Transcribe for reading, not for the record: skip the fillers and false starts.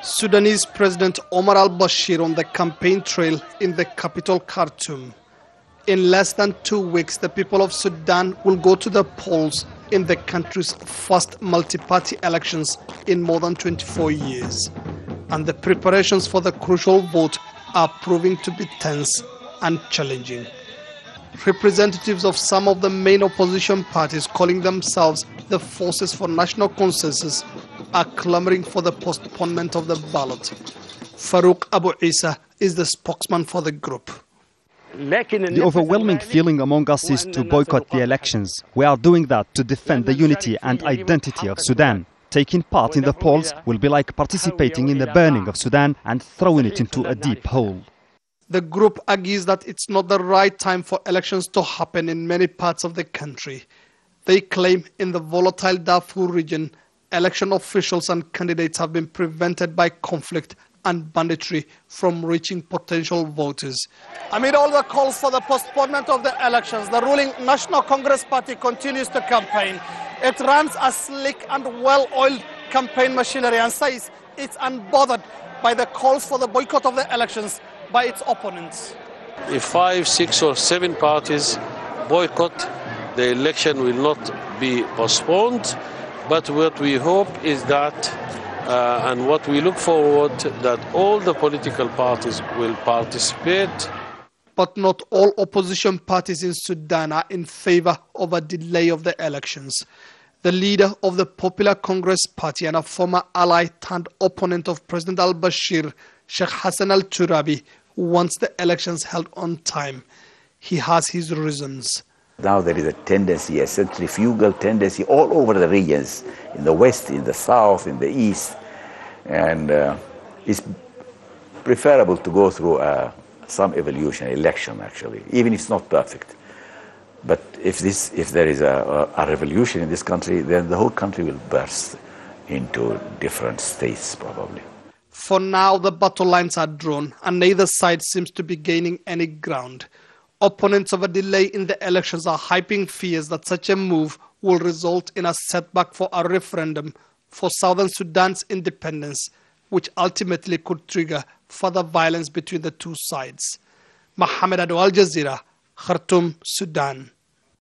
Sudanese President Omar al-Bashir on the campaign trail in the capital Khartoum. In less than 2 weeks, the people of Sudan will go to the polls in the country's first multi-party elections in more than 24 years. And the preparations for the crucial vote are proving to be tense and challenging. Representatives of some of the main opposition parties, calling themselves the Forces for National Consensus, are clamoring for the postponement of the ballot. Farouk Abu Isa is the spokesman for the group. The overwhelming feeling among us is to boycott the elections. We are doing that to defend the unity and identity of Sudan. Taking part in the polls will be like participating in the burning of Sudan and throwing it into a deep hole. The group argues that it's not the right time for elections to happen in many parts of the country. They claim in the volatile Darfur region, election officials and candidates have been prevented by conflict and banditry from reaching potential voters. Amid all the calls for the postponement of the elections, the ruling National Congress Party continues to campaign. It runs a slick and well-oiled campaign machinery and says it's unbothered by the calls for the boycott of the elections by its opponents. If 5, 6 or 7 parties boycott, the election will not be postponed. But what we hope is that, and what we look forward, that all the political parties will participate. But not all opposition parties in Sudan are in favor of a delay of the elections. The leader of the Popular Congress Party and a former ally turned opponent of President al-Bashir, Sheikh Hassan al-Turabi, wants the elections held on time. He has his reasons. Now there is a tendency, a centrifugal tendency all over the regions, in the west, in the south, in the east, and it's preferable to go through some evolution, election actually, even if it's not perfect. But if there is a revolution in this country, then the whole country will burst into different states probably. For now, the battle lines are drawn and neither side seems to be gaining any ground. Opponents of a delay in the elections are hyping fears that such a move will result in a setback for a referendum for Southern Sudan's independence, which ultimately could trigger further violence between the two sides. Mohammed, Adow, Jazeera, Khartoum, Sudan.